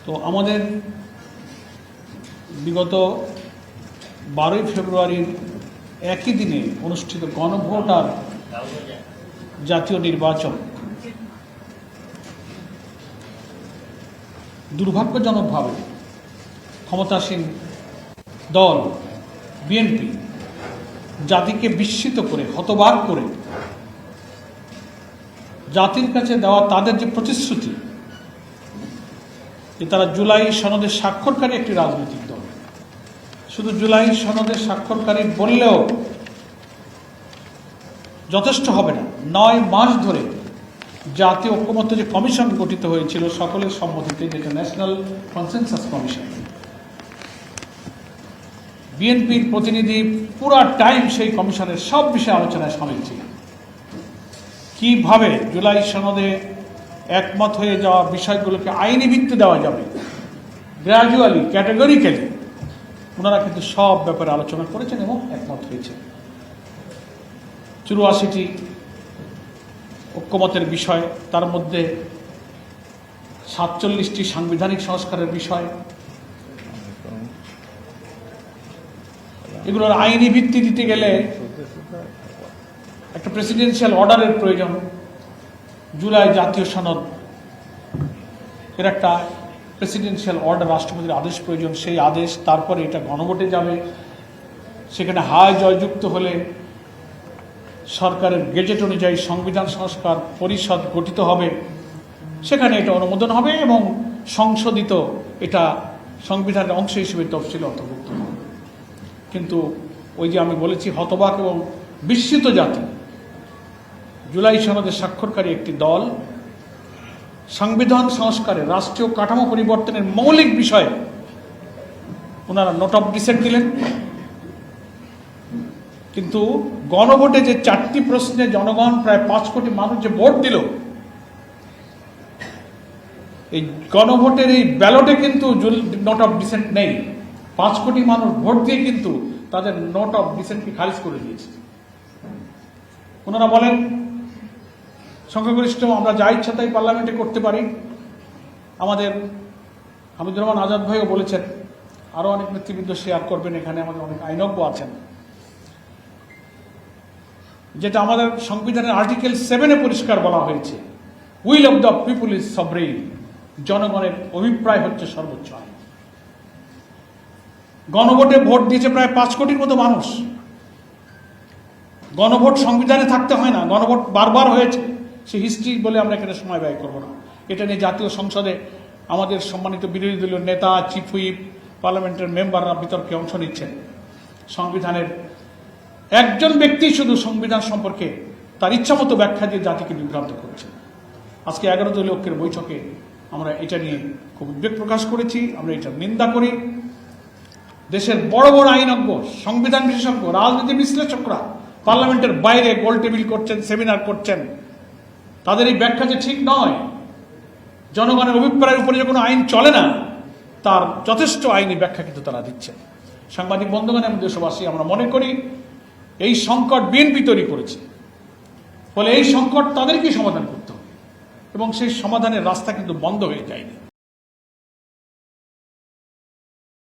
তো আমাদের বিগত 12ই ফেব্রুয়ারির একই দিনে অনুষ্ঠিত গণভোট আর জাতীয় নির্বাচন দুর্ভাগ্যজনকভাবে ক্ষমতাসীন দল বিএনপি জাতিকে বিস্মিত করে হতবাক করে জাতির কাছে দেওয়া তাদের যে প্রতিশ্রুতি যে তারা জুলাই সনদে স্বাক্ষরকারী একটি রাজনৈতিক দল, শুধু জুলাই সনদে স্বাক্ষরকারী বললেও যথেষ্ট হবে না। 9 মাস ধরে জাতীয় ঐক্যমত্য যে কমিশন গঠিত হয়েছিল সকলের সম্মতিতে, যেটা ন্যাশনাল কনসেনসাস কমিশন, বিএনপির প্রতিনিধি পুরা টাইম সেই কমিশনের সব বিষয়ে আলোচনায় সামিল ছিল। কিভাবে জুলাই সনদে একমত হয়ে যাওয়া বিষয়গুলোকে আইনি ভিত্তি দেওয়া যাবে, গ্র্যাজুয়ালি ক্যাটেগরিক্যালি ওনারা কিন্তু সব ব্যাপারে আলোচনা করেছেন এবং একমত হয়েছে। 84টি ঐক্যমতের বিষয়, তার মধ্যে 47টি সাংবিধানিক সংস্কারের বিষয়, এগুলোর আইনি ভিত্তি দিতে গেলে একটা প্রেসিডেন্সিয়াল অর্ডারের প্রয়োজন। জুলাই জাতীয় সনদ এর একটা প্রেসিডেন্সিয়াল অর্ডার, রাষ্ট্রপতির আদেশ প্রয়োজন। সেই আদেশ তারপরে এটা গণভোটে যাবে, সেখানে হায় জয়যুক্ত হলে সরকারের গেজেট অনুযায়ী সংবিধান সংস্কার পরিষদ গঠিত হবে, সেখানে এটা অনুমোদন হবে এবং সংশোধিত এটা সংবিধানের অংশ হিসেবে তফসিলে অন্তর্ভুক্ত হবে। কিন্তু ওই যে আমি বলেছি, হতবাক এবং বিস্মিত জাতি, জুলাই সনদে স্বাক্ষরকারী একটি দল সংবিধান সংস্কারে, রাষ্ট্রীয় কাঠামো পরিবর্তনের মৌলিক বিষয়ে ওনারা নোট অফ ডিসেন্ট দিলেন, কিন্তু গণভোটে যে 4টি প্রশ্নে জনগণ প্রায় 5 কোটি মানুষ যে ভোট দিল, এই গণভোটের এই ব্যালটে কিন্তু নোট অফ ডিসেন্ট নেই। 5 কোটি মানুষ ভোট দিয়ে কিন্তু তাদের নোট অফ ডিসেন্টকে খারিজ করে দিয়েছে। ওনারা বলেন সংখ্যাগরিষ্ঠ আমরা যা ইচ্ছা তাই পার্লামেন্টে করতে পারি। আমাদের হামিদুর রহমান আজাদ ভাইও বলেছেন, আরো অনেক নেতৃবৃন্দ শেয়ার করবেন, এখানে আমাদের অনেক আইনজ্ঞ আছেন, যেটা আমাদের সংবিধানের আর্টিকেল 7-এ পরিষ্কার বলা হয়েছে, will of the people is sovereign, জনগণের অভিপ্রায় হচ্ছে সর্বোচ্চ আইন। গণভোটে ভোট দিয়েছে প্রায় 5 কোটির মতো মানুষ। গণভোট সংবিধানে থাকতে হয় না, গণভোট বারবার হয়েছে, সে হিস্ট্রি বলে আমরা এখানে সময় ব্যয় করব না। এটা নিয়ে জাতীয় সংসদে আমাদের সম্মানিত বিরোধী দলীয় নেতা, চিফ হুইপ, পার্লামেন্টের মেম্বাররা বিতর্কে অংশ নিচ্ছেন। সংবিধানের একজন ব্যক্তি শুধু সংবিধান সম্পর্কে তার ইচ্ছামতো ব্যাখ্যা দিয়ে জাতিকে বিভ্রান্ত করছে। আজকে 11 দলীয় ঐক্যের বৈঠকে আমরা এটা নিয়ে খুব উদ্বেগ প্রকাশ করেছি, আমরা এটা নিন্দা করি। দেশের বড় বড় আইনজ্ঞ, সংবিধান বিশেষজ্ঞ, রাজনীতি বিশ্লেষকরা পার্লামেন্টের বাইরে গোল টেবিল করছেন, সেমিনার করছেন, তাদের এই ব্যাখ্যা যে ঠিক নয়, জনগণের অভিপ্রায়ের উপরে যে কোনো আইন চলে না, তার যথেষ্ট আইনি ব্যাখ্যা কিন্তু তারা দিচ্ছেন। সাংবাদিক বন্ধুগণ এবং দেশবাসী, আমরা মনে করি এই সংকট বিএনপি তৈরি করেছে, ফলে এই সংকট তাদেরকেই সমাধান করতে হবে এবং সেই সমাধানের রাস্তা কিন্তু বন্ধ হয়ে যায়নি।